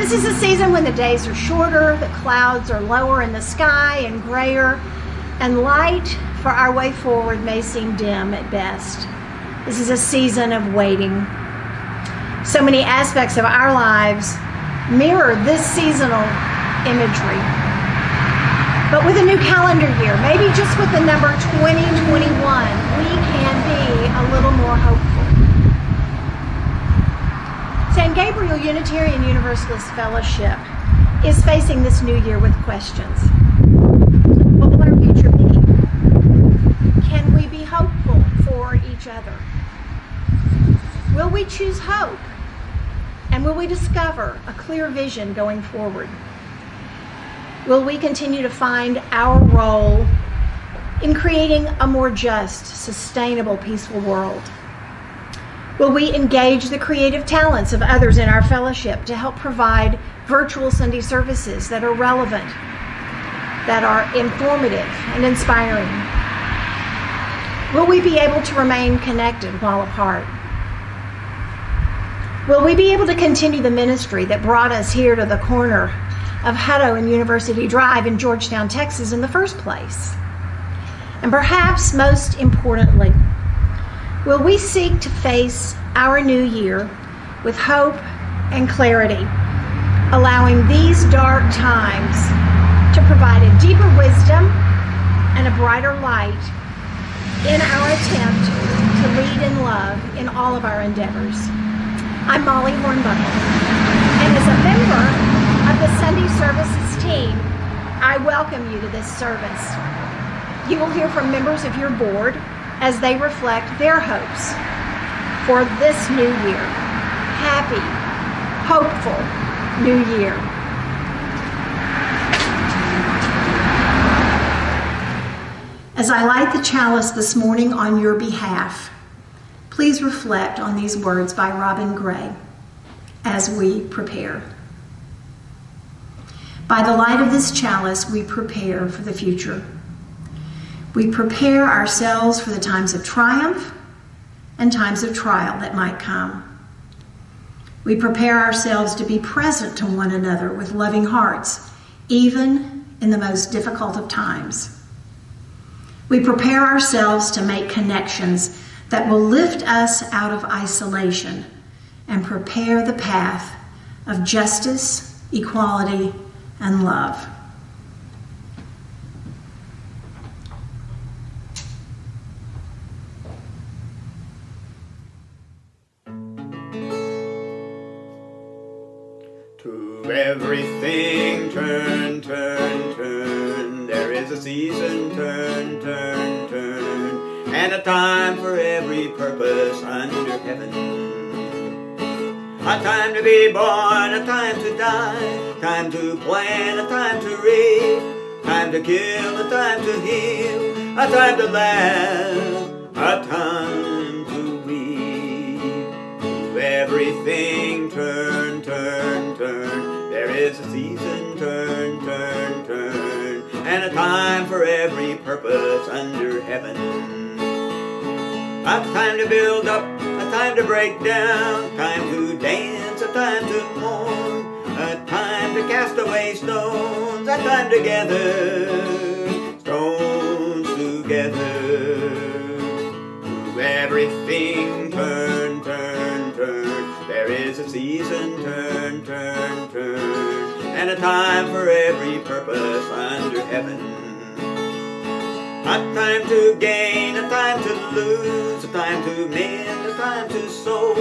This is a season when the days are shorter, the clouds are lower in the sky and grayer, and light for our way forward may seem dim at best. This is a season of waiting. So many aspects of our lives mirror this seasonal imagery. But with a new calendar year, maybe just with the number 2021, we can be a little more hopeful. San Gabriel Unitarian Universalist Fellowship is facing this new year with questions. What will our future be? Can we be hopeful for each other? Will we choose hope? And will we discover a clear vision going forward? Will we continue to find our role in creating a more just, sustainable, peaceful world? Will we engage the creative talents of others in our fellowship to help provide virtual Sunday services that are relevant, that are informative and inspiring? Will we be able to remain connected while apart? Will we be able to continue the ministry that brought us here to the corner of Hutto and University Drive in Georgetown, Texas in the first place? And perhaps most importantly, will we seek to face our new year with hope and clarity, allowing these dark times to provide a deeper wisdom and a brighter light in our attempt to lead in love in all of our endeavors? I'm Molly Hornbuckle, and as a member of the Sunday Services team, I welcome you to this service. You will hear from members of your board as they reflect their hopes for this new year. Happy, hopeful new year. As I light the chalice this morning on your behalf, please reflect on these words by Robin Gray as we prepare. By the light of this chalice, we prepare for the future. We prepare ourselves for the times of triumph and times of trial that might come. We prepare ourselves to be present to one another with loving hearts, even in the most difficult of times. We prepare ourselves to make connections that will lift us out of isolation and prepare the path of justice, equality, and love. To everything turn, turn, turn. There is a season, turn, turn, turn. And a time for every purpose under heaven. A time to be born, a time to die, time to plan, a time to reap, time to kill, a time to heal, a time to laugh, a time to weep. To everything turn, turn, turn. There is a season, turn, turn, turn. And a time for every purpose under heaven. A time to build up, a time to break down, time to dance, a time to mourn, a time to cast away stones, a time to gather stones together. To everything turn, turn, turn. There is a season, turn, turn, turn. And a time for every purpose under heaven. A time to gain, a time to lose, a time to mend, a time to sow,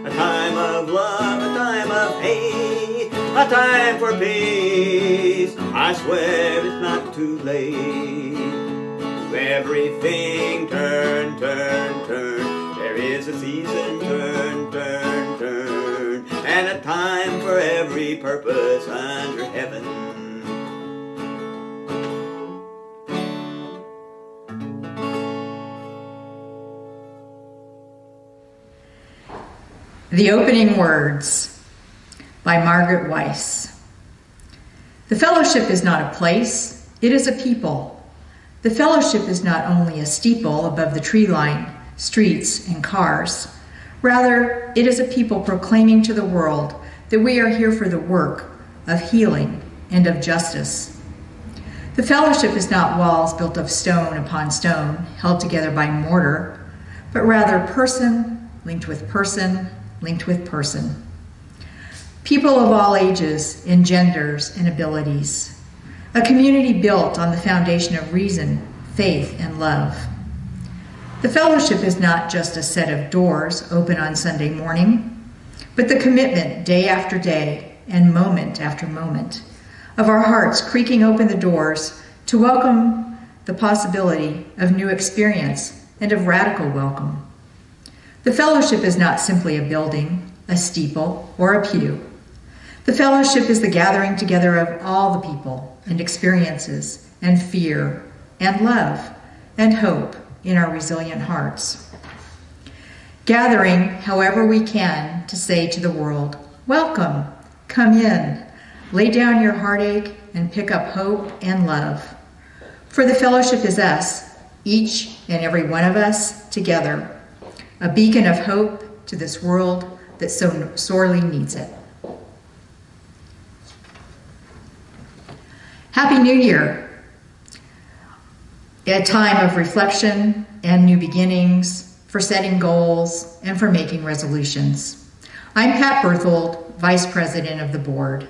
a time of love, a time of hate, a time for peace. I swear it's not too late. To everything turn, turn, turn. There is a season, turn, turn, turn. And a time for every purpose under heaven. The Opening Words by Margaret Weiss. The fellowship is not a place, it is a people. The fellowship is not only a steeple above the tree line, streets, and cars. Rather, it is a people proclaiming to the world that we are here for the work of healing and of justice. The fellowship is not walls built of stone upon stone, held together by mortar, but rather person linked with person, linked with person. People of all ages and genders and abilities. A community built on the foundation of reason, faith, and love. The fellowship is not just a set of doors open on Sunday morning, but the commitment day after day and moment after moment of our hearts creaking open the doors to welcome the possibility of new experience and of radical welcome. The fellowship is not simply a building, a steeple, or a pew. The fellowship is the gathering together of all the people and experiences and fear and love and hope in our resilient hearts. Gathering however we can to say to the world, welcome, come in, lay down your heartache and pick up hope and love. For the fellowship is us, each and every one of us together, a beacon of hope to this world that so sorely needs it. Happy New Year, a time of reflection and new beginnings, for setting goals, and for making resolutions. I'm Pat Berthold, Vice President of the Board.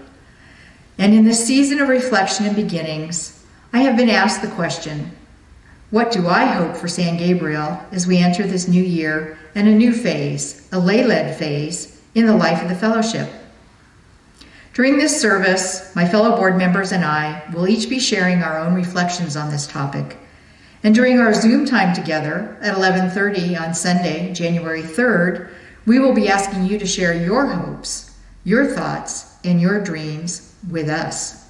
And in this season of reflection and beginnings, I have been asked the question, what do I hope for San Gabriel as we enter this new year and a new phase, a lay-led phase, in the life of the fellowship? During this service, my fellow board members and I will each be sharing our own reflections on this topic. And during our Zoom time together at 11:30 on Sunday, January 3rd, we will be asking you to share your hopes, your thoughts, and your dreams with us.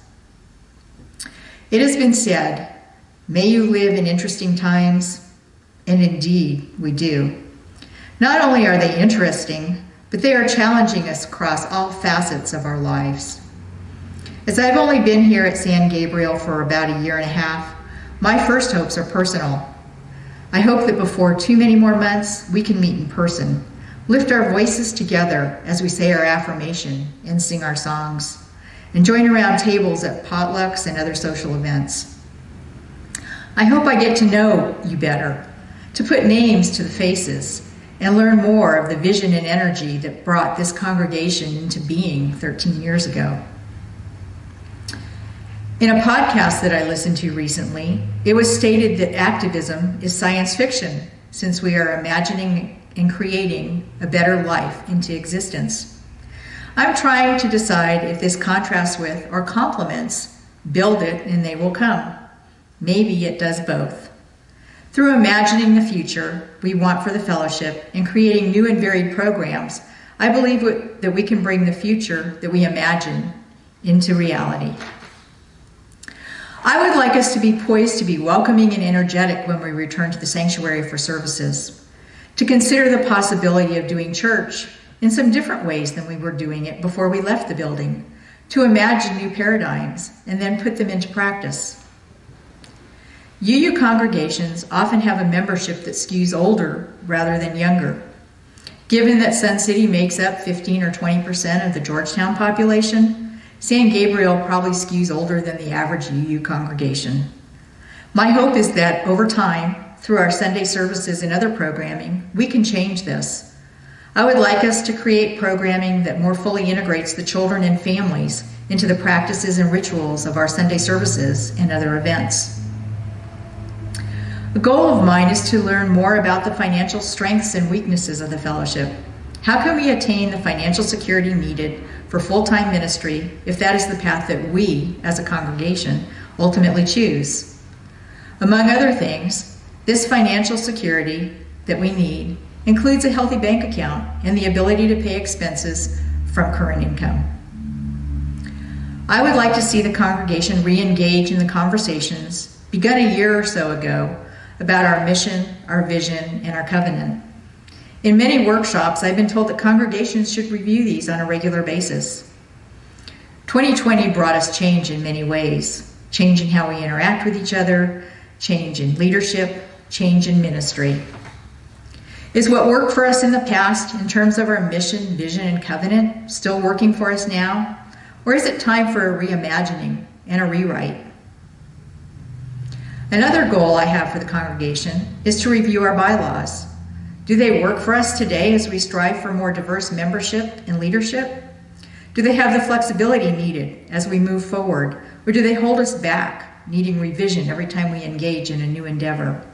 It has been said, may you live in interesting times, and indeed we do. Not only are they interesting, but they are challenging us across all facets of our lives. As I've only been here at San Gabriel for about a year and a half, my first hopes are personal. I hope that before too many more months, we can meet in person, lift our voices together as we say our affirmation and sing our songs, and join around tables at potlucks and other social events. I hope I get to know you better, to put names to the faces, and learn more of the vision and energy that brought this congregation into being 13 years ago. In a podcast that I listened to recently, it was stated that activism is science fiction, since we are imagining and creating a better life into existence. I'm trying to decide if this contrasts with or complements build it and they will come. Maybe it does both. Through imagining the future we want for the fellowship and creating new and varied programs, I believe that we can bring the future that we imagine into reality. I would like us to be poised to be welcoming and energetic when we return to the sanctuary for services, to consider the possibility of doing church in some different ways than we were doing it before we left the building, to imagine new paradigms and then put them into practice. UU congregations often have a membership that skews older rather than younger. Given that Sun City makes up 15 or 20% of the Georgetown population, San Gabriel probably skews older than the average UU congregation. My hope is that over time, through our Sunday services and other programming, we can change this. I would like us to create programming that more fully integrates the children and families into the practices and rituals of our Sunday services and other events. A goal of mine is to learn more about the financial strengths and weaknesses of the fellowship. How can we attain the financial security needed for full-time ministry if that is the path that we, as a congregation, ultimately choose? Among other things, this financial security that we need includes a healthy bank account and the ability to pay expenses from current income. I would like to see the congregation re-engage in the conversations begun a year or so ago about our mission, our vision, and our covenant. In many workshops, I've been told that congregations should review these on a regular basis. 2020 brought us change in many ways. Change in how we interact with each other, change in leadership, change in ministry. Is what worked for us in the past in terms of our mission, vision, and covenant still working for us now? Or is it time for a reimagining and a rewrite? Another goal I have for the congregation is to review our bylaws. Do they work for us today as we strive for more diverse membership and leadership? Do they have the flexibility needed as we move forward, or do they hold us back, needing revision every time we engage in a new endeavor?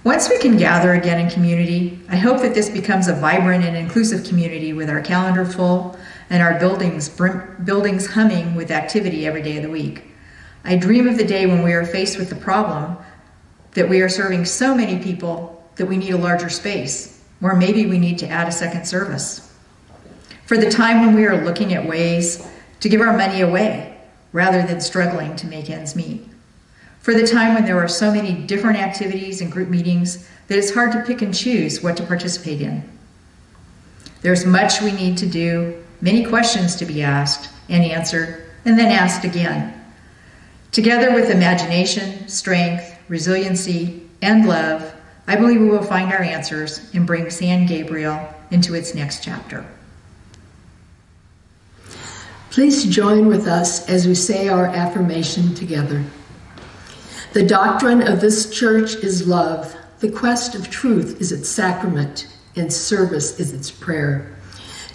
Once we can gather again in community, I hope that this becomes a vibrant and inclusive community with our calendar full and our buildings humming with activity every day of the week. I dream of the day when we are faced with the problem that we are serving so many people that we need a larger space, or maybe we need to add a second service. For the time when we are looking at ways to give our money away rather than struggling to make ends meet. For the time when there are so many different activities and group meetings that it's hard to pick and choose what to participate in. There's much we need to do, many questions to be asked and answered, and then asked again. Together with imagination, strength, resiliency, and love, I believe we will find our answers and bring San Gabriel into its next chapter. Please join with us as we say our affirmation together. The doctrine of this church is love. The quest of truth is its sacrament, and service is its prayer.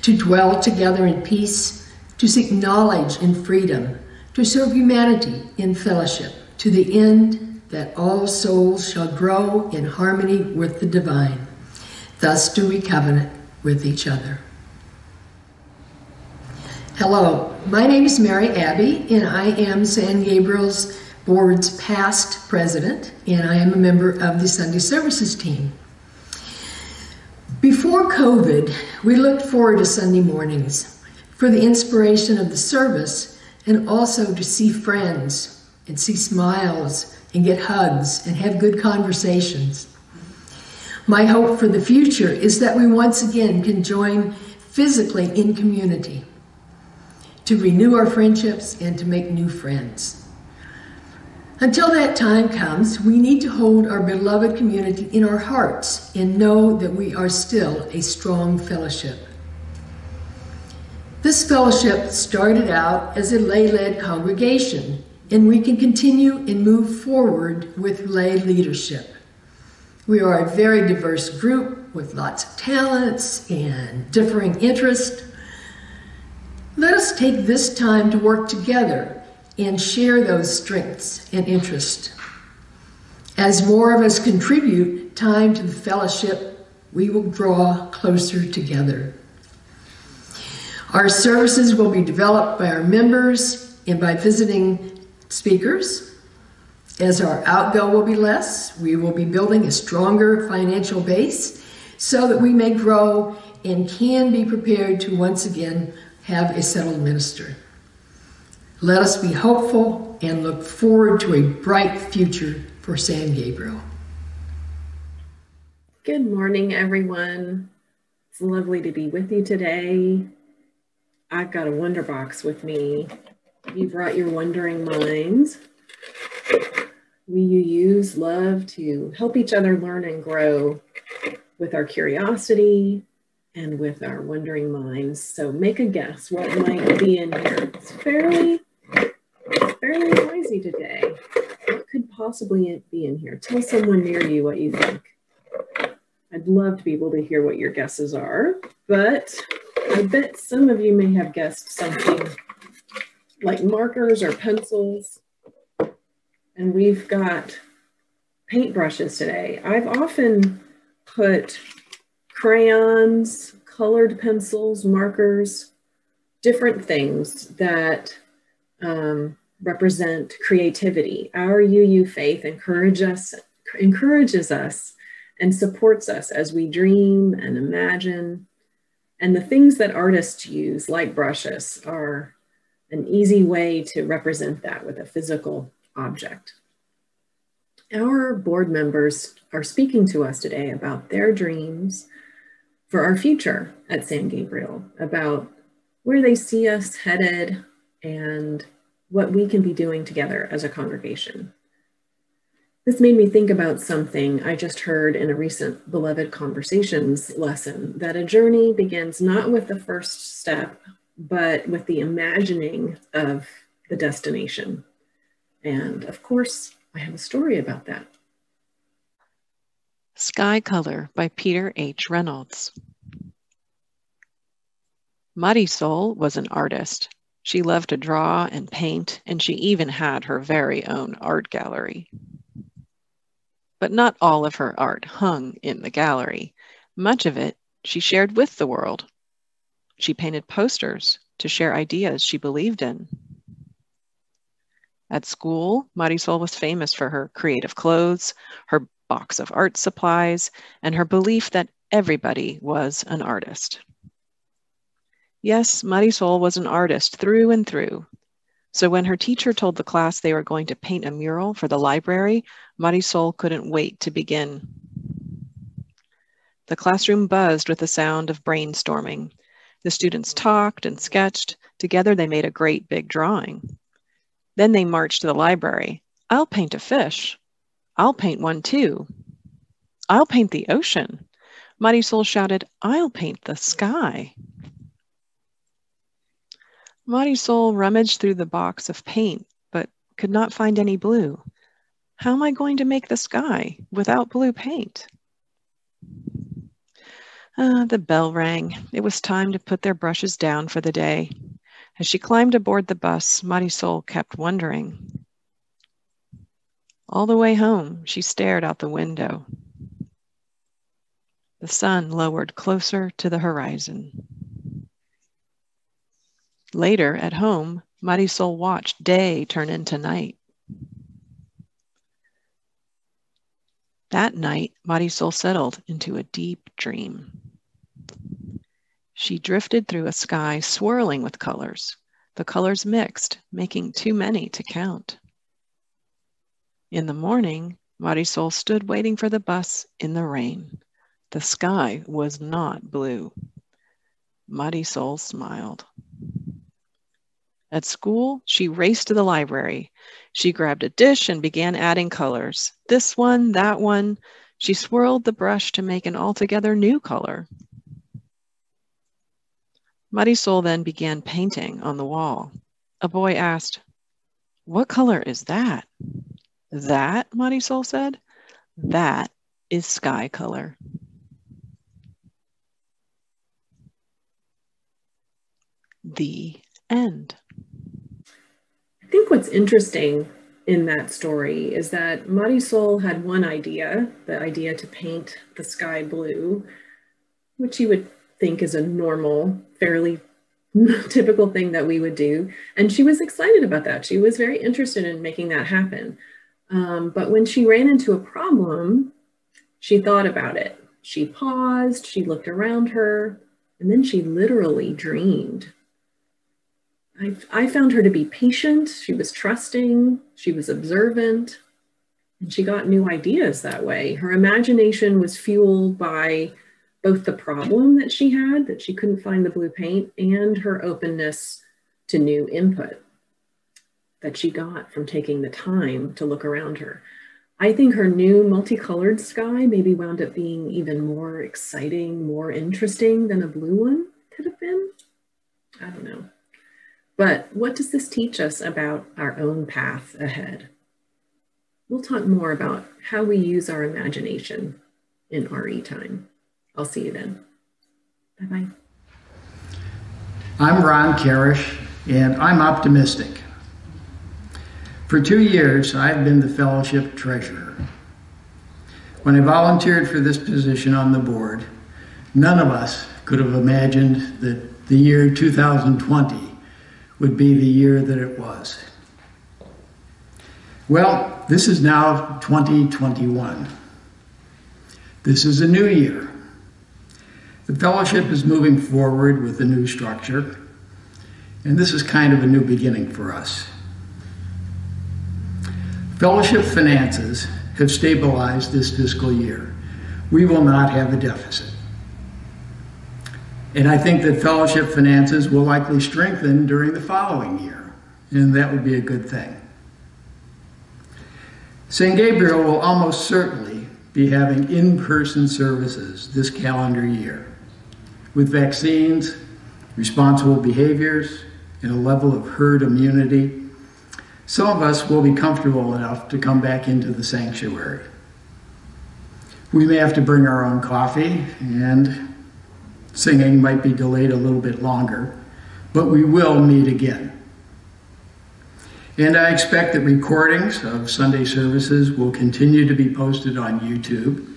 To dwell together in peace, to seek knowledge in freedom, to serve humanity in fellowship, to the end that all souls shall grow in harmony with the divine. Thus do we covenant with each other. Hello, my name is Mary Abbey, and I am San Gabriel's Board's past president, and I am a member of the Sunday Services team. Before COVID, we looked forward to Sunday mornings for the inspiration of the service and also to see friends and see smiles and get hugs and have good conversations. My hope for the future is that we once again can join physically in community to renew our friendships and to make new friends. Until that time comes, we need to hold our beloved community in our hearts and know that we are still a strong fellowship. This fellowship started out as a lay-led congregation, and we can continue and move forward with lay leadership. We are a very diverse group with lots of talents and differing interests. Let us take this time to work together and share those strengths and interests. As more of us contribute time to the fellowship, we will draw closer together. Our services will be developed by our members and by visiting speakers. As our outgo will be less, we will be building a stronger financial base so that we may grow and can be prepared to once again have a settled minister. Let us be hopeful and look forward to a bright future for San Gabriel. Good morning, everyone. It's lovely to be with you today. I've got a wonder box with me. You brought your wondering minds. We UUs love to help each other learn and grow with our curiosity and with our wondering minds. So make a guess what might be in here. It's fairly noisy today. What could possibly be in here? Tell someone near you what you think. I'd love to be able to hear what your guesses are, but I bet some of you may have guessed something like markers or pencils. And we've got paintbrushes today. I've often put crayons, colored pencils, markers, different things that represent creativity. Our UU faith encourages us and supports us as we dream and imagine. And the things that artists use, like brushes, are an easy way to represent that with a physical object. Our board members are speaking to us today about their dreams for our future at San Gabriel, about where they see us headed and what we can be doing together as a congregation. This made me think about something I just heard in a recent Beloved Conversations lesson, that a journey begins not with the first step, but with the imagining of the destination. And of course, I have a story about that. Sky Color by Peter H. Reynolds. Marisol was an artist. She loved to draw and paint, and she even had her very own art gallery. But not all of her art hung in the gallery. Much of it she shared with the world. She painted posters to share ideas she believed in. At school, Marisol was famous for her creative clothes, her box of art supplies, and her belief that everybody was an artist. Yes, Marisol was an artist through and through. So when her teacher told the class they were going to paint a mural for the library, Marisol couldn't wait to begin. The classroom buzzed with the sound of brainstorming. The students talked and sketched. Together they made a great big drawing. Then they marched to the library. I'll paint a fish. I'll paint one too. I'll paint the ocean. Marisol shouted, I'll paint the sky. Marisol rummaged through the box of paint, but could not find any blue. How am I going to make the sky without blue paint? The bell rang. It was time to put their brushes down for the day. As she climbed aboard the bus, Marisol kept wondering. All the way home, she stared out the window. The sun lowered closer to the horizon. Later, at home, Marisol watched day turn into night. That night, Marisol settled into a deep dream. She drifted through a sky swirling with colors. The colors mixed, making too many to count. In the morning, Marisol stood waiting for the bus in the rain. The sky was not blue. Marisol smiled. At school, she raced to the library. She grabbed a dish and began adding colors. This one, that one. She swirled the brush to make an altogether new color. Marisol then began painting on the wall. A boy asked, "What color is that?" "That," Marisol said, "that is sky color." The end. I think what's interesting in that story is that Marisol had one idea, the idea to paint the sky blue, which you would think is a normal, fairly typical thing that we would do. And she was excited about that. She was very interested in making that happen. But when she ran into a problem, she thought about it. She paused, she looked around her, and then she literally dreamed. I found her to be patient. She was trusting, she was observant, and she got new ideas that way. Her imagination was fueled by both the problem that she had, that she couldn't find the blue paint, and her openness to new input that she got from taking the time to look around her. I think her new multicolored sky maybe wound up being even more exciting, more interesting than a blue one could have been. I don't know. But what does this teach us about our own path ahead? We'll talk more about how we use our imagination in RE time. I'll see you then. Bye-bye. I'm Ron Karish, and I'm optimistic. For 2 years, I've been the fellowship treasurer. When I volunteered for this position on the board, none of us could have imagined that the year 2020 would be the year that it was. Well, this is now 2021. This is a new year. The fellowship is moving forward with a new structure, and this is kind of a new beginning for us. Fellowship finances have stabilized this fiscal year. We will not have a deficit. And I think that fellowship finances will likely strengthen during the following year, and that would be a good thing. San Gabriel will almost certainly be having in-person services this calendar year. With vaccines, responsible behaviors, and a level of herd immunity, some of us will be comfortable enough to come back into the sanctuary. We may have to bring our own coffee, and singing might be delayed a little bit longer, but we will meet again. And I expect that recordings of Sunday services will continue to be posted on YouTube,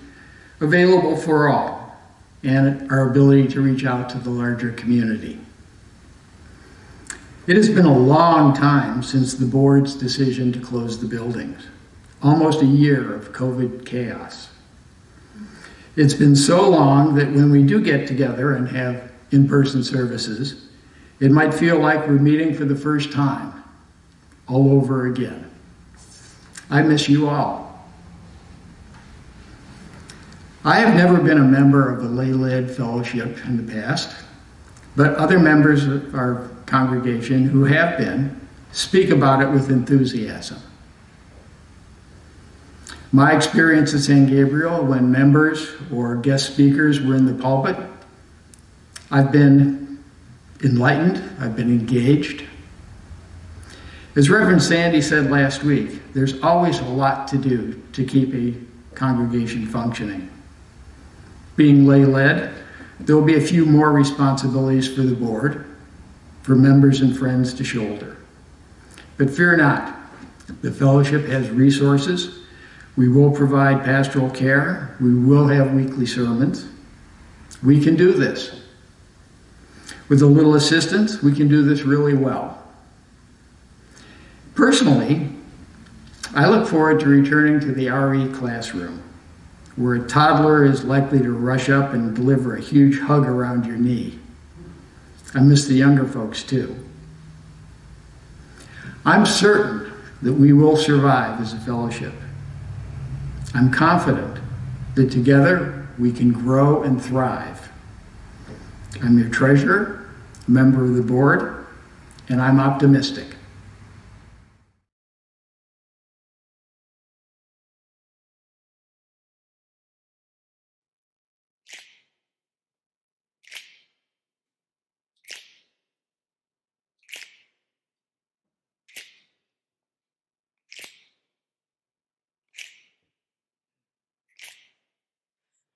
available for all, and our ability to reach out to the larger community. It has been a long time since the board's decision to close the buildings, almost a year of COVID chaos. It's been so long that when we do get together and have in-person services, it might feel like we're meeting for the first time, all over again. I miss you all. I have never been a member of a lay-led fellowship in the past, but other members of our congregation who have been speak about it with enthusiasm. My experience at San Gabriel, when members or guest speakers were in the pulpit, I've been enlightened, I've been engaged. As Reverend Sandy said last week, there's always a lot to do to keep a congregation functioning. Being lay-led, there will be a few more responsibilities for the board, for members and friends to shoulder. But fear not, the fellowship has resources. We will provide pastoral care. We will have weekly sermons. We can do this. With a little assistance, we can do this really well. Personally, I look forward to returning to the RE classroom, where a toddler is likely to rush up and deliver a huge hug around your knee. I miss the younger folks too. I'm certain that we will survive as a fellowship. I'm confident that together we can grow and thrive. I'm your treasurer, a member of the board, and I'm optimistic.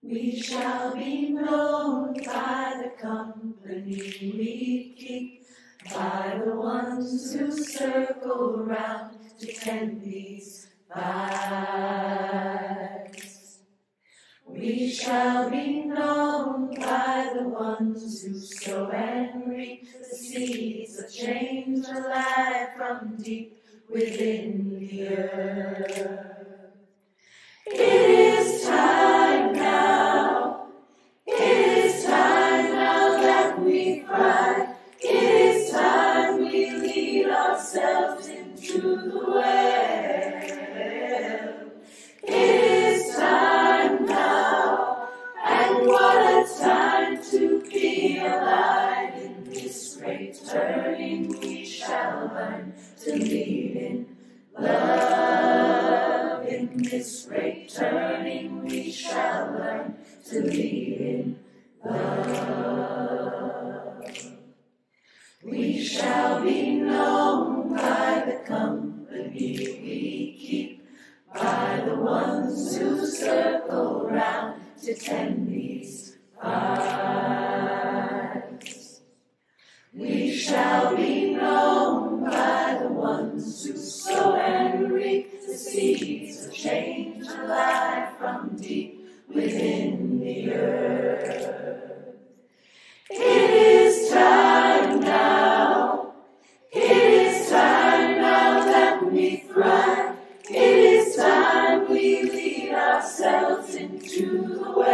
We shall be known by the company we keep, by the ones who circle round to tend these vibes. We shall be known by the ones who sow and reap the seeds of change alive from deep within the earth. It is time now. It is time now that we cry. It is time we lead ourselves into the well. It is time now, and what a time to be alive. In this great turning we shall learn to lead in love. In this great turning we shall learn to lead in love. We shall be known by the company we keep, by the ones who circle round to tend these vibes. We shall be known by the ones who sow and reap the seeds of change alive from deep within the earth. It is time now. It is time now that we thrive. It is time we lead ourselves into the well.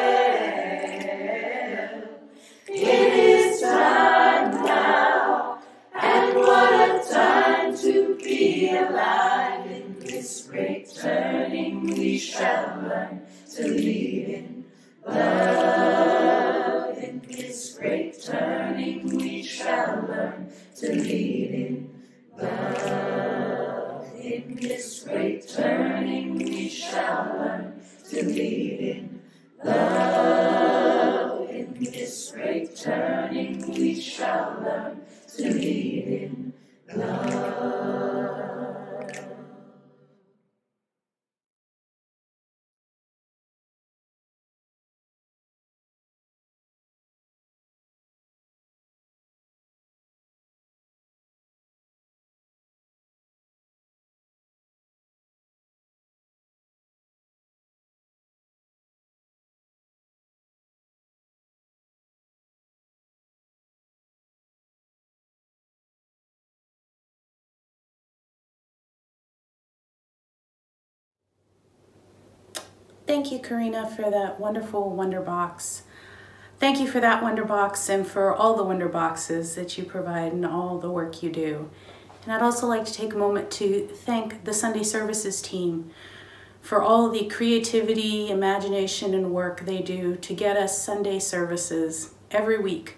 It is time now, and what a time to be alive. In this great turning we shall learn to lead in love. In this great turning we shall learn to lead in love. In this great turning we lead in love. In this great turning we shall learn to lead in love. Thank you, Karina, for that wonderful Wonder Box. Thank you for that Wonder Box and for all the Wonder Boxes that you provide and all the work you do. And I'd also like to take a moment to thank the Sunday Services team for all the creativity, imagination, and work they do to get us Sunday services every week.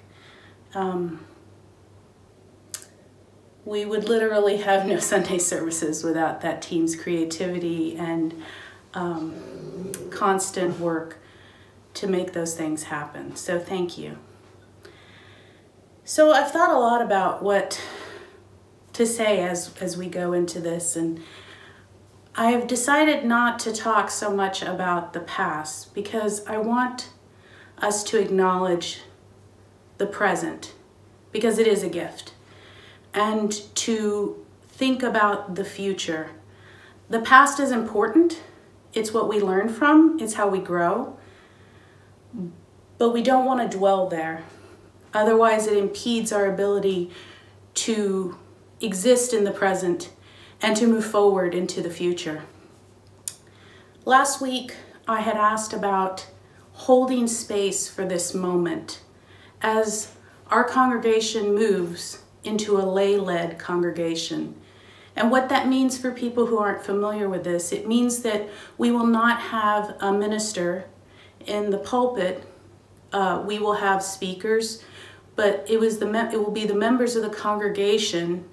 We would literally have no Sunday services without that team's creativity and constant work to make those things happen. So thank you. So I've thought a lot about what to say as we go into this, and I have decided not to talk so much about the past because I want us to acknowledge the present because it is a gift, and to think about the future. The past is important. It's what we learn from, it's how we grow, but we don't want to dwell there. Otherwise, it impedes our ability to exist in the present and to move forward into the future. Last week, I had asked about holding space for this moment as our congregation moves into a lay-led congregation. And what that means for people who aren't familiar with this, it means that we will not have a minister in the pulpit. We will have speakers, but it will be the members of the congregation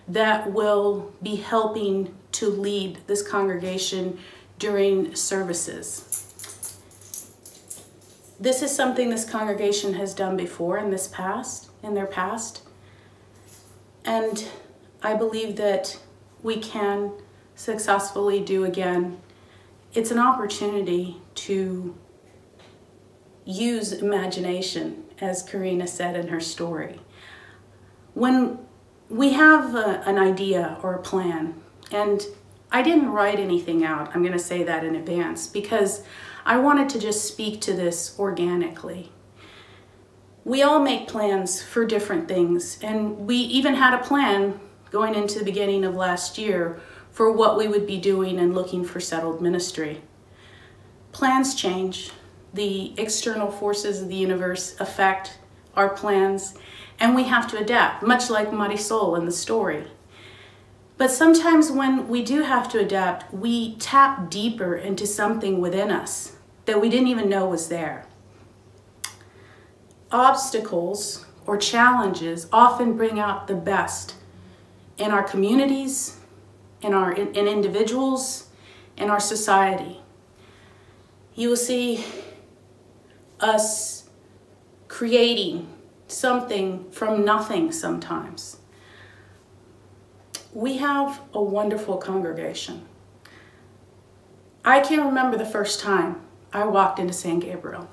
that will be helping to lead this congregation during services. This is something this congregation has done before in their past. And I believe that we can successfully do again. It's an opportunity to use imagination, as Karina said in her story. When we have an idea or a plan, and I didn't write anything out, I'm gonna say that in advance, because I wanted to just speak to this organically. We all make plans for different things, and we even had a plan going into the beginning of last year for what we would be doing and looking for settled ministry. Plans change. The external forces of the universe affect our plans, and we have to adapt, much like Marisol in the story. But sometimes when we do have to adapt, we tap deeper into something within us that we didn't even know was there. Obstacles or challenges often bring out the best in our communities, in individuals, in our society. You will see us creating something from nothing sometimes. We have a wonderful congregation. I can't remember the first time I walked into San Gabriel.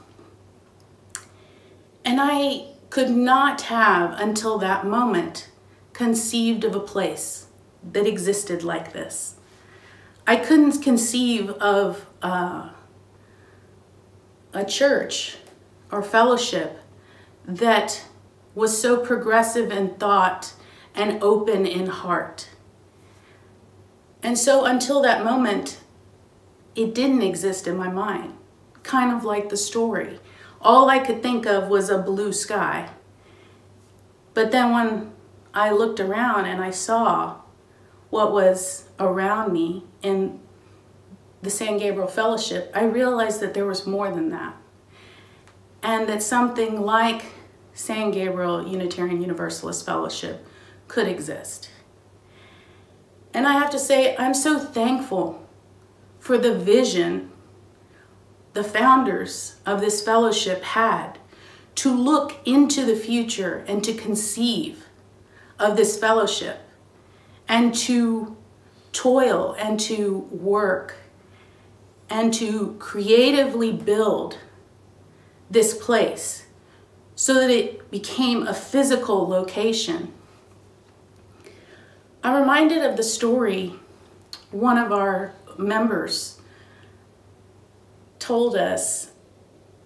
And I could not have, until that moment, conceived of a place that existed like this. I couldn't conceive of a church or fellowship that was so progressive in thought and open in heart. And so until that moment, it didn't exist in my mind, kind of like the story. All I could think of was a blue sky. But then when I looked around and I saw what was around me in the San Gabriel Fellowship, I realized that there was more than that. And that something like San Gabriel Unitarian Universalist Fellowship could exist. And I have to say, I'm so thankful for the vision the founders of this fellowship had to look into the future and to conceive of this fellowship and to toil and to work and to creatively build this place so that it became a physical location. I'm reminded of the story one of our members told us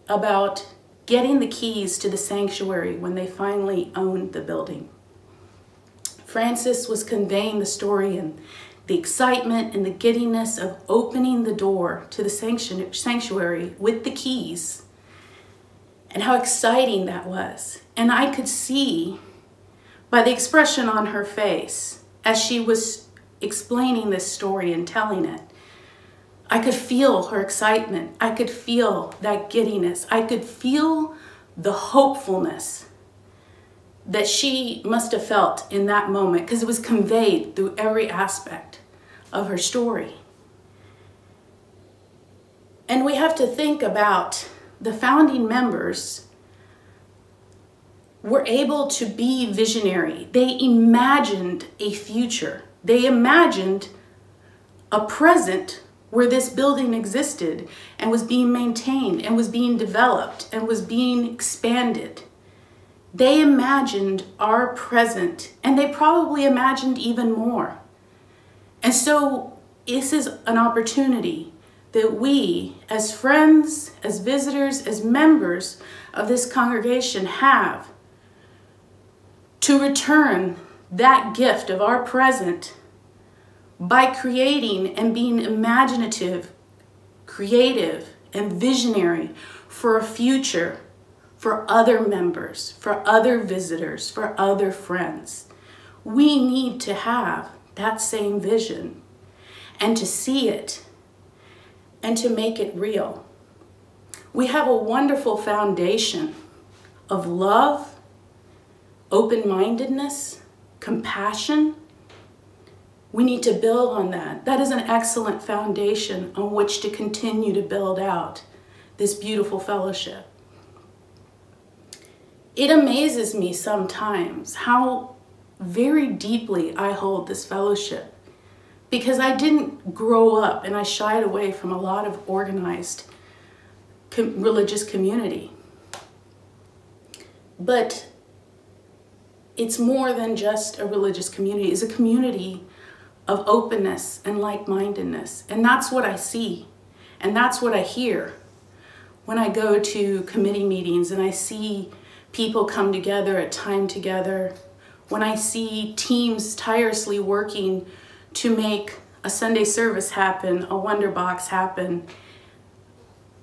about getting the keys to the sanctuary when they finally owned the building. Francis was conveying the story and the excitement and the giddiness of opening the door to the sanctuary with the keys, and how exciting that was. And I could see by the expression on her face as she was explaining this story and telling it, I could feel her excitement. I could feel that giddiness. I could feel the hopefulness that she must have felt in that moment, because it was conveyed through every aspect of her story. And we have to think about the founding members were able to be visionary. They imagined a future. They imagined a present where this building existed and was being maintained and was being developed and was being expanded. They imagined our present, and they probably imagined even more. And so this is an opportunity that we, as friends, as visitors, as members of this congregation, have to return that gift of our present by creating and being imaginative, creative, and visionary for a future for other members, for other visitors, for other friends. We need to have that same vision and to see it and to make it real. We have a wonderful foundation of love, open-mindedness, compassion. We need to build on that. That is an excellent foundation on which to continue to build out this beautiful fellowship. It amazes me sometimes how very deeply I hold this fellowship, because I didn't grow up and I shied away from a lot of organized religious community. But it's more than just a religious community. It's a community of openness and like-mindedness. And that's what I see. And that's what I hear when I go to committee meetings and I see people come together at time together, when I see teams tirelessly working to make a Sunday service happen, a Wonder Box happen,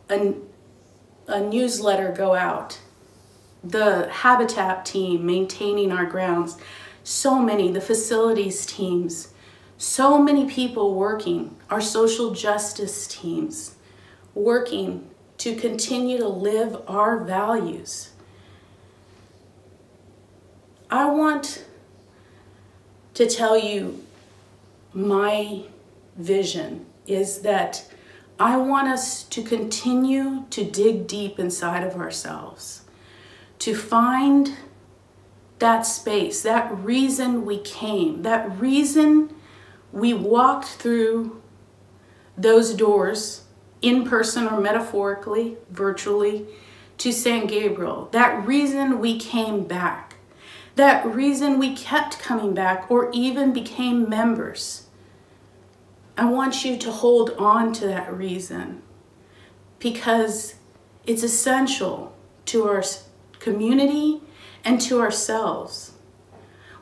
a newsletter go out, the Habitat team maintaining our grounds, so many, the facilities teams, so many people working, our social justice teams, working to continue to live our values. I want to tell you my vision is that I want us to continue to dig deep inside of ourselves, to find that space, that reason we came, that reason we walked through those doors, in person or metaphorically, virtually, to San Gabriel, that reason we came back, that reason we kept coming back or even became members. I want you to hold on to that reason, because it's essential to our community and to ourselves.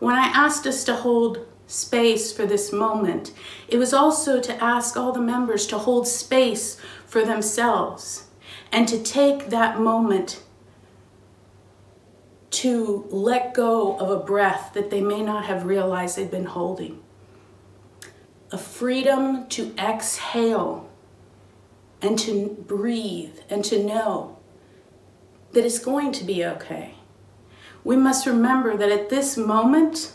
When I asked us to hold space for this moment, it was also to ask all the members to hold space for themselves and to take that moment to let go of a breath that they may not have realized they've been holding. A freedom to exhale and to breathe and to know that it's going to be okay. We must remember that at this moment,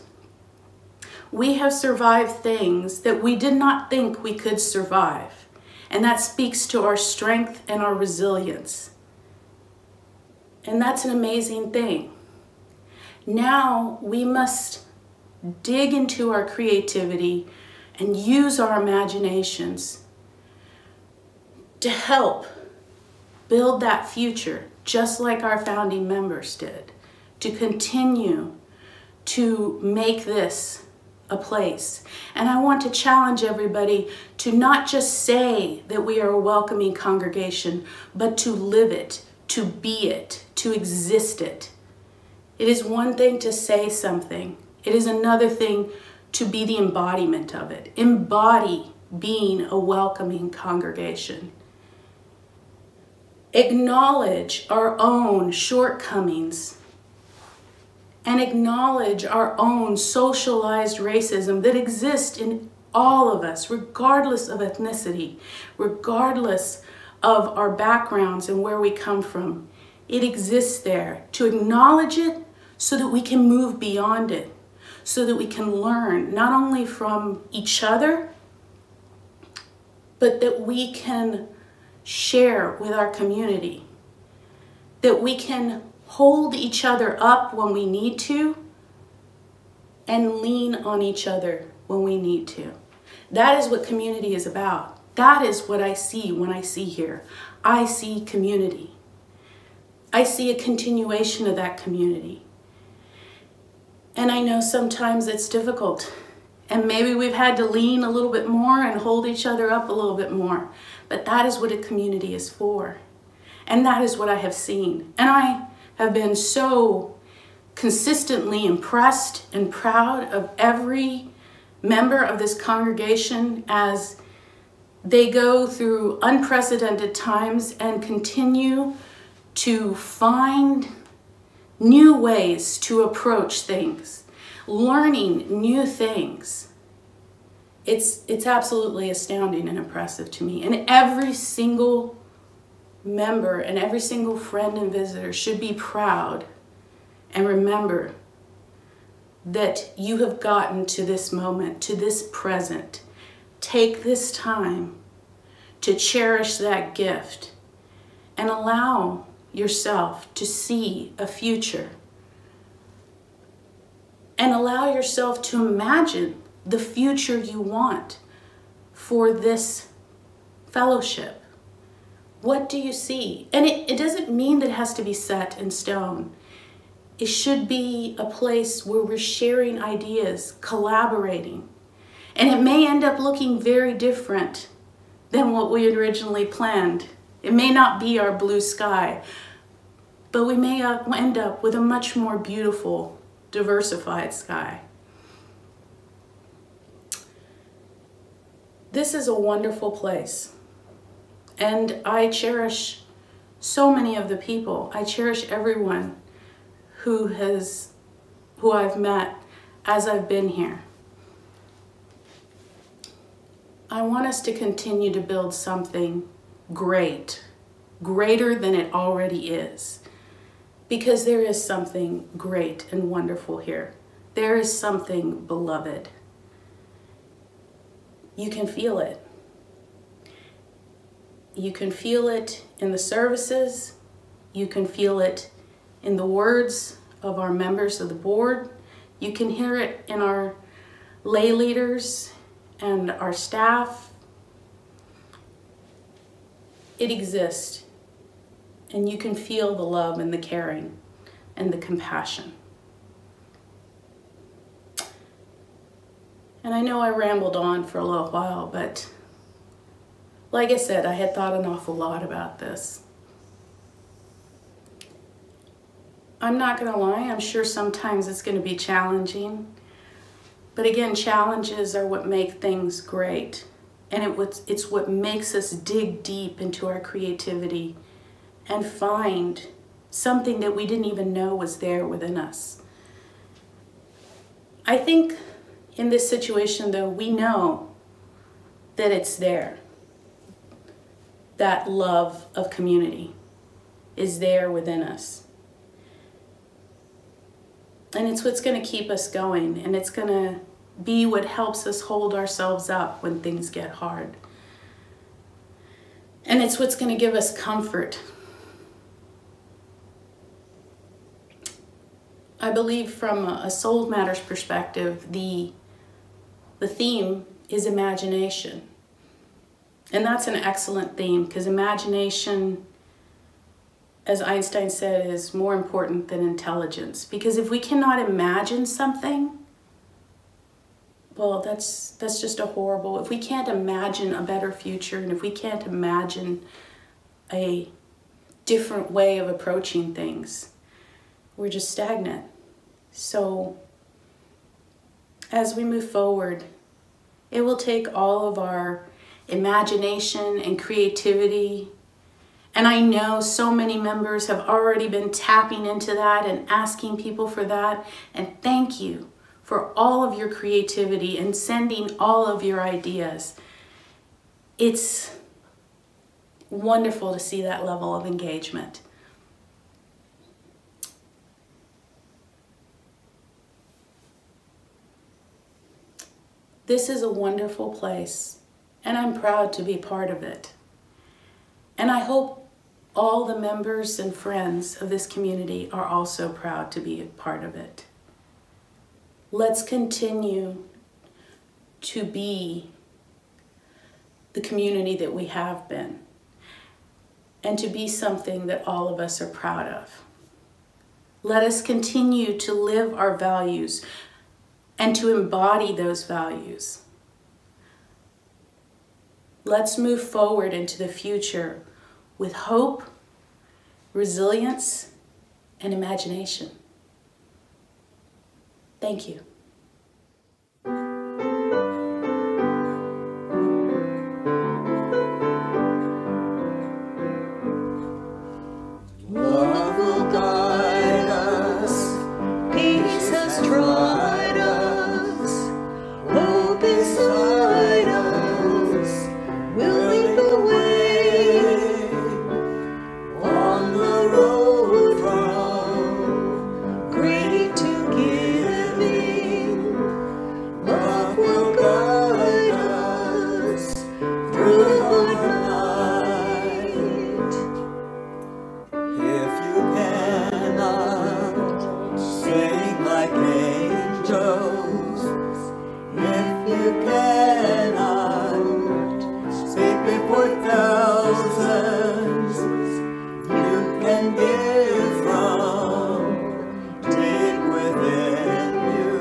we have survived things that we did not think we could survive. And that speaks to our strength and our resilience. And that's an amazing thing. Now we must dig into our creativity and use our imaginations to help build that future, just like our founding members did, to continue to make this a place. And I want to challenge everybody to not just say that we are a welcoming congregation, but to live it, to be it, to exist it. It is one thing to say something. It is another thing to be the embodiment of it. Embody being a welcoming congregation. Acknowledge our own shortcomings and acknowledge our own socialized racism that exists in all of us, regardless of ethnicity, regardless of our backgrounds and where we come from. It exists there. To acknowledge it so that we can move beyond it, so that we can learn not only from each other, but that we can share with our community, that we can hold each other up when we need to and lean on each other when we need to. That is what community is about. That is what I see when I see here. I see community. I see a continuation of that community. And I know sometimes it's difficult. And maybe we've had to lean a little bit more and hold each other up a little bit more. But that is what a community is for. And that is what I have seen. And I have been so consistently impressed and proud of every member of this congregation as they go through unprecedented times and continue to find new ways to approach things, learning new things. It's absolutely astounding and impressive to me. And every single member and every single friend and visitor should be proud and remember that you have gotten to this moment, to this present. Take this time to cherish that gift and allow yourself to see a future and allow yourself to imagine the future you want for this fellowship. What do you see? And it doesn't mean that it has to be set in stone. It should be a place where we're sharing ideas, collaborating. And it may end up looking very different than what we had originally planned. It may not be our blue sky, but we may end up with a much more beautiful, diversified sky. This is a wonderful place. And I cherish so many of the people. I cherish everyone who I've met as I've been here. I want us to continue to build something great, greater than it already is, because there is something great and wonderful here. There is something beloved. You can feel it. You can feel it in the services. You can feel it in the words of our members of the board. You can hear it in our lay leaders and our staff. It exists. And you can feel the love and the caring and the compassion. And I know I rambled on for a little while, but like I said, I had thought an awful lot about this. I'm not gonna lie, I'm sure sometimes it's gonna be challenging. But again, challenges are what make things great. And it's what makes us dig deep into our creativity and find something that we didn't even know was there within us. I think in this situation, though, we know that it's there. That love of community is there within us. And it's what's going to keep us going, and it's going to be what helps us hold ourselves up when things get hard. And it's what's going to give us comfort. I believe from a Soul Matters perspective, the theme is imagination. And that's an excellent theme, because imagination, as Einstein said, is more important than intelligence. Because if we cannot imagine something, well, that's just a horrible, if we can't imagine a better future, and if we can't imagine a different way of approaching things, we're just stagnant. So as we move forward, it will take all of our imagination and creativity. And I know so many members have already been tapping into that and asking people for that. And thank you for all of your creativity and sending all of your ideas. It's wonderful to see that level of engagement. This is a wonderful place, and I'm proud to be part of it. And I hope all the members and friends of this community are also proud to be a part of it. Let's continue to be the community that we have been, and to be something that all of us are proud of. Let us continue to live our values and to embody those values. Let's move forward into the future with hope, resilience, and imagination. Thank you. Love will guide us, peace has tried us, hope inside us, will lead the way on the road from greed to giving. Love will guide us through the night. If you cannot sing like angels, if you cannot speak before thousands, you can give from deep within you.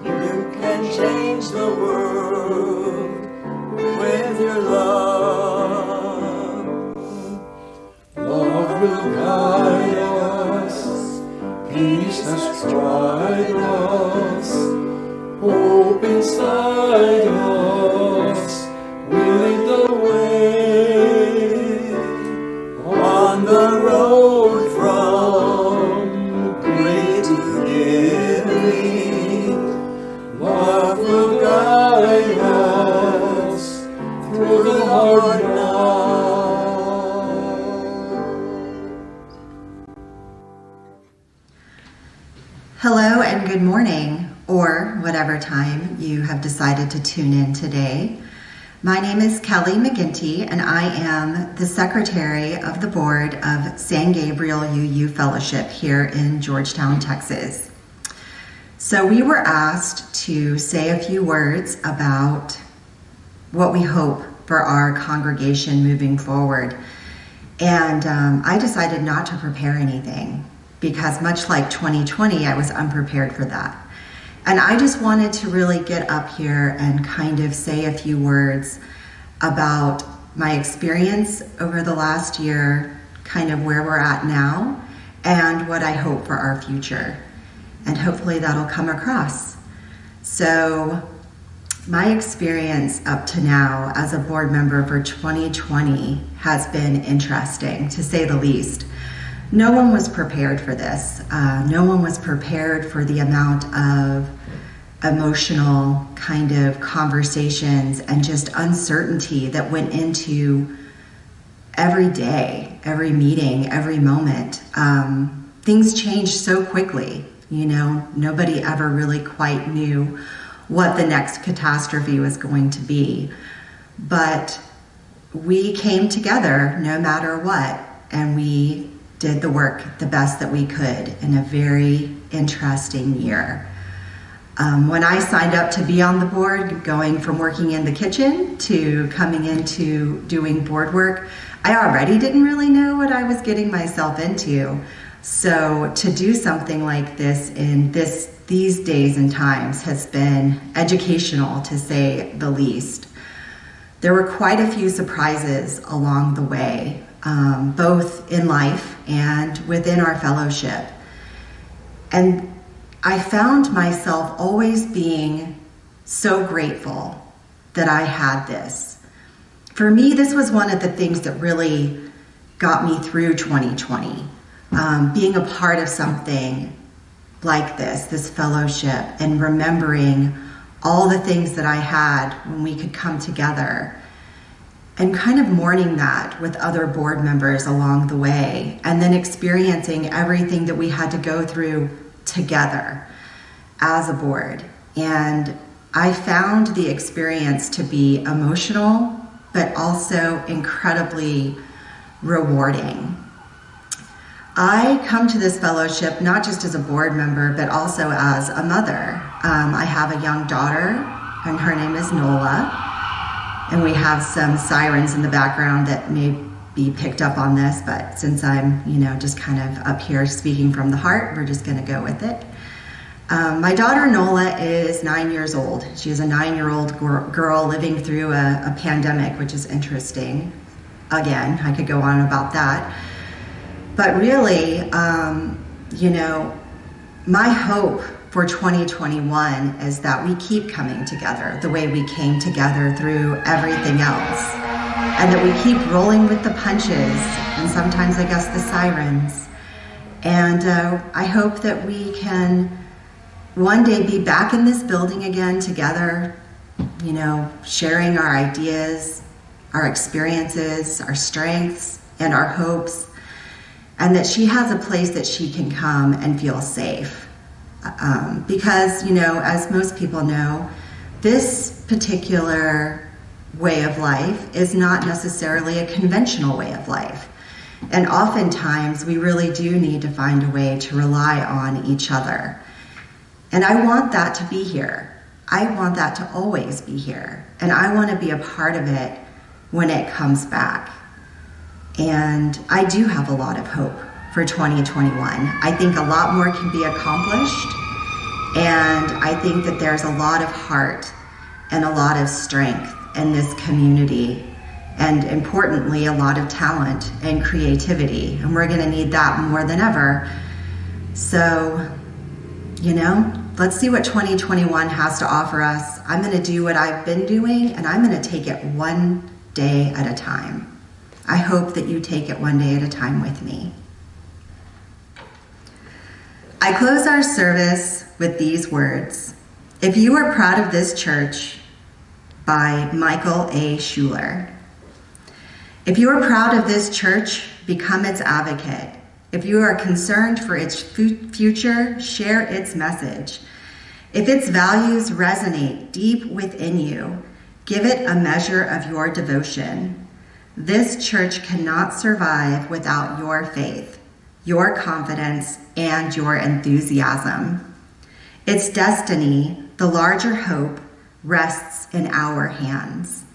You can change the world with your love. Love will guide us, peace has tried us, hope inside us, will lead the way on the road from greed to giving. Love will guide us through the hard night. Hello and good morning, or whatever time you have decided to tune in today. My name is Kelly McGinty, and I am the Secretary of the Board of San Gabriel UU Fellowship here in Georgetown, Texas. So we were asked to say a few words about what we hope for our congregation moving forward. And I decided not to prepare anything, because much like 2020, I was unprepared for that. And I just wanted to really get up here and kind of say a few words about my experience over the last year, kind of where we're at now, and what I hope for our future. And hopefully that'll come across. So my experience up to now as a board member for 2020 has been interesting, to say the least. No one was prepared for this. No one was prepared for the amount of emotional kind of conversations and just uncertainty that went into every day, every meeting, every moment. Things changed so quickly. You know, nobody ever really quite knew what the next catastrophe was going to be. But we came together no matter what, and we did the work the best that we could in a very interesting year. When I signed up to be on the board, going from working in the kitchen to coming into doing board work, I already didn't really know what I was getting myself into. So to do something like this in these days and times has been educational, to say the least. There were quite a few surprises along the way, both in life and within our fellowship. And I found myself always being so grateful that I had this. For me, this was one of the things that really got me through 2020. Being a part of something like this fellowship, and remembering all the things that I had when we could come together, and kind of mourning that with other board members along the way, and then experiencing everything that we had to go through together as a board. And I found the experience to be emotional, but also incredibly rewarding. I come to this fellowship not just as a board member, but also as a mother. I have a young daughter, and her name is Nola, and we have some sirens in the background that may be picked up on this, but since I'm, just kind of up here speaking from the heart, we're just gonna go with it. My daughter Nola is 9 years old. She is a 9-year-old girl living through a pandemic, which is interesting. Again, I could go on about that. But really, my hope for 2021 is that we keep coming together the way we came together through everything else, and that we keep rolling with the punches, and sometimes I guess the sirens. And I hope that we can one day be back in this building again together, sharing our ideas, our experiences, our strengths, and our hopes, and that she has a place that she can come and feel safe. Because, as most people know, this particular way of life is not necessarily a conventional way of life. And oftentimes we really do need to find a way to rely on each other. And I want that to be here. I want that to always be here. And I want to be a part of it when it comes back. And I do have a lot of hope for 2021. I think a lot more can be accomplished. And I think that there's a lot of heart and a lot of strength in this community. And importantly, a lot of talent and creativity. And we're going to need that more than ever. So, let's see what 2021 has to offer us. I'm going to do what I've been doing, and I'm going to take it one day at a time. I hope that you take it one day at a time with me. I close our service with these words. If you are proud of this church, by Michael A. Schuler. If you are proud of this church, become its advocate. If you are concerned for its future, share its message. If its values resonate deep within you, give it a measure of your devotion. This church cannot survive without your faith, your confidence, and your enthusiasm. Its destiny, the larger hope, rests in our hands.